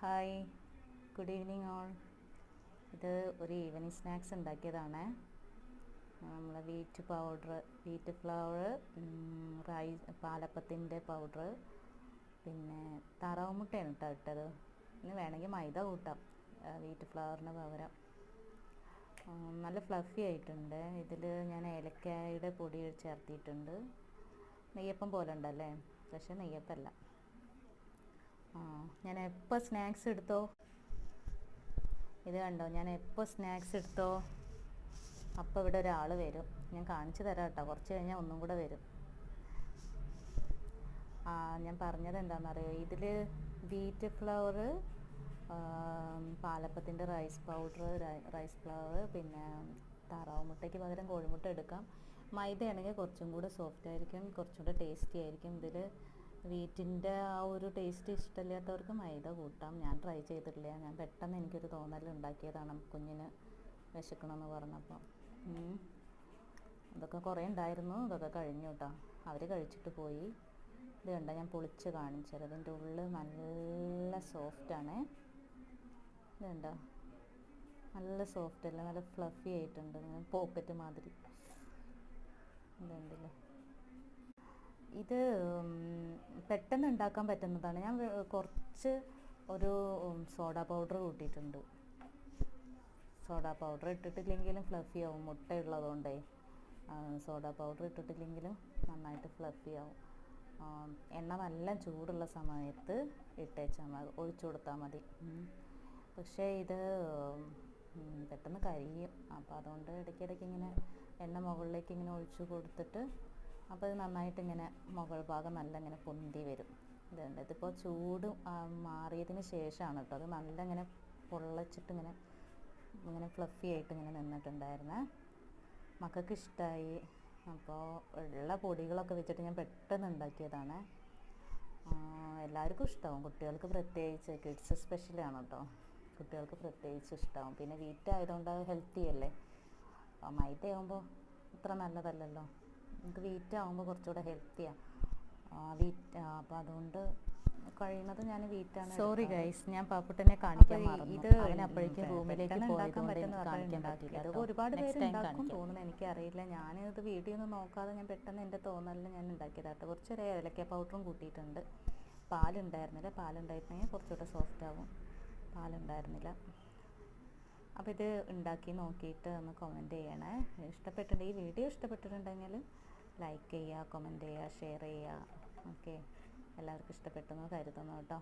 Hi, good evening all. ഇത് ഒരു evening snacks ഉണ്ടാക്കിയതാണ്. നമ്മൾ വീറ്റ് ഫ്ലവർ, പാലപ്പത്തിൻ്റെ പൗഡർ, പിന്നെ താറാവ് മുട്ടയാണ് കേട്ടോ ഇട്ടത്. ഇനി വേണമെങ്കിൽ മൈദ കൂട്ടാം വീറ്റ് ഫ്ലവറിന് പകരം. നല്ല ഫ്ലഫി ആയിട്ടുണ്ട്. ഇതിൽ ഞാൻ ഏലക്കായുടെ പൊടി ചേർത്തിട്ടുണ്ട്. നെയ്യപ്പം പോലെ ഉണ്ടല്ലേ, പക്ഷേ നെയ്യപ്പമല്ല. ഞാൻ എപ്പോൾ സ്നാക്സ് എടുത്തോ, ഇത് കണ്ടോ, ഞാൻ എപ്പോൾ സ്നാക്സ് എടുത്തോ അപ്പോൾ ഇവിടെ ഒരാൾ വരും. ഞാൻ കാണിച്ചു തരാം കേട്ടോ, കുറച്ച് കഴിഞ്ഞാൽ ഒന്നും കൂടെ വരും. ഞാൻ പറഞ്ഞത് എന്താണെന്നറിയോ, ഇതിൽ വീറ്റ് ഫ്ലവർ, പാലപ്പത്തിൻ്റെ റൈസ് ഫ്ലവർ, പിന്നെ താറാവ് മുട്ടയ്ക്ക് പകരം കോഴിമുട്ട എടുക്കാം. മൈദയാണെങ്കിൽ കുറച്ചും കൂടെ സോഫ്റ്റ് ആയിരിക്കും, കുറച്ചും കൂടെ ടേസ്റ്റി ആയിരിക്കും. ഇതിൽ വീറ്റിൻ്റെ ആ ഒരു ടേസ്റ്റ് ഇഷ്ടമില്ലാത്തവർക്ക് മൈദ കൂട്ടാം. ഞാൻ ട്രൈ ചെയ്തിട്ടില്ല, ഞാൻ പെട്ടെന്ന് എനിക്കൊരു തോന്നൽ ഉണ്ടാക്കിയതാണ് കുഞ്ഞിന് വിശക്കണമെന്ന് പറഞ്ഞപ്പോൾ. ഇതൊക്കെ കുറേ ഉണ്ടായിരുന്നു, ഇതൊക്കെ കഴിഞ്ഞു കേട്ടോ. അവർ കഴിച്ചിട്ട് പോയി. ഇത് കണ്ട, ഞാൻ പൊളിച്ച് കാണിച്ചത്. ഇതിൻ്റെ ഉള്ളിൽ നല്ല സോഫ്റ്റാണ്. ഇത് കണ്ടോ, നല്ല സോഫ്റ്റ് അല്ല, നല്ല ഫ്ലഫി ആയിട്ടുണ്ട്, പോക്കറ്റ് മാതിരി. ഇതുണ്ടല്ലേ, ഇത് പെട്ടെന്ന് ഉണ്ടാക്കാൻ പറ്റുന്നതാണ്. ഞാൻ കുറച്ച് ഒരു സോഡാ പൗഡർ കൂട്ടിയിട്ടുണ്ട്. സോഡാ പൗഡർ ഇട്ടിട്ടില്ലെങ്കിലും ഫ്ലഫി ആവും, മുട്ട ഉള്ളതുകൊണ്ടേ. സോഡാ പൗഡർ ഇട്ടിട്ടില്ലെങ്കിലും നന്നായിട്ട് ഫ്ലഫി ആവും. എണ്ണ നല്ല ചൂടുള്ള സമയത്ത് ഇട്ടേച്ചാൽ മതി, ഒഴിച്ചു കൊടുത്താൽ മതി. പക്ഷേ ഇത് പെട്ടെന്ന് കരിയും. അപ്പോൾ അതുകൊണ്ട് ഇടയ്ക്കിടയ്ക്ക് ഇങ്ങനെ എണ്ണ മുകളിലേക്ക് ഇങ്ങനെ ഒഴിച്ചു കൊടുത്തിട്ട്, അപ്പോൾ ഇത് നന്നായിട്ട് ഇങ്ങനെ മുകൾ ഭാഗം നല്ല ഇങ്ങനെ പൊന്തി വരും. ഇതുണ്ട്, ഇതിപ്പോൾ ചൂട് മാറിയതിന് ശേഷമാണ് കേട്ടോ. അത് നല്ല ഇങ്ങനെ പൊള്ളച്ചിട്ട് ഇങ്ങനെ ഫ്ലഫി ആയിട്ട് ഇങ്ങനെ നിന്നിട്ടുണ്ടായിരുന്നേ. മക്കൾക്ക് ഇഷ്ടമായി. അപ്പോൾ ഉള്ള പൊടികളൊക്കെ വെച്ചിട്ട് ഞാൻ പെട്ടെന്ന് ഉണ്ടാക്കിയതാണ്. എല്ലാവർക്കും ഇഷ്ടമാവും, കുട്ടികൾക്ക് പ്രത്യേകിച്ച്. കിഡ്സ് സ്പെഷ്യലാണ് കേട്ടോ, കുട്ടികൾക്ക് പ്രത്യേകിച്ച് ഇഷ്ടമാവും. പിന്നെ വീറ്റ് ആയതുകൊണ്ട് അത് ഹെൽത്തി അല്ലേ. മൈദ ആകുമ്പോൾ അത്ര നല്ലതല്ലല്ലോ. നമുക്ക് വീറ്റ് ആകുമ്പോൾ കുറച്ചുകൂടെ ഹെൽത്തിയാണ്. അപ്പോൾ അതുകൊണ്ട് കഴിയുന്നത് ഞാൻ വീറ്റാണ്. സോറി ഗൈസ്, ഞാൻ പാപ്പുട്ടനെ കാണിക്കാൻ മറന്നു. ഇത് അപ്പോഴേക്കും റൂമിലേക്ക് പോയതുകൊണ്ട് കാണിക്കാൻ പറ്റില്ല. അത് ഒരുപാട് പേര് ഉണ്ടാക്കും തോന്നുന്നു, എനിക്കറിയില്ല. ഞാനിത് വീഡിയോ ഒന്നും നോക്കാതെ ഞാൻ പെട്ടെന്ന് എൻ്റെ തോന്നലിന് ഞാൻ ഉണ്ടാക്കിയതാട്ടോ. കുറച്ചൊരു ഏലക്ക പൗഡറും കൂട്ടിയിട്ടുണ്ട്. പാലുണ്ടായിരുന്നില്ല, പാലുണ്ടായിരുന്നെങ്കിൽ കുറച്ചുകൂടെ സോഫ്റ്റ് ആവും. പാലുണ്ടായിരുന്നില്ല. അപ്പോൾ ഇത് ഉണ്ടാക്കി നോക്കിയിട്ട് ഒന്ന് കമൻറ്റ് ചെയ്യണേ. ഈ വീഡിയോ ഇഷ്ടപ്പെട്ടിട്ടുണ്ടെങ്കിൽ ലൈക്ക് ചെയ്യുക, കമൻറ്റ് ചെയ്യുക, ഷെയർ ചെയ്യുക. ഓക്കെ, എല്ലാവർക്കും ഇഷ്ടപ്പെട്ടെന്ന് കരുതുന്നു കേട്ടോ.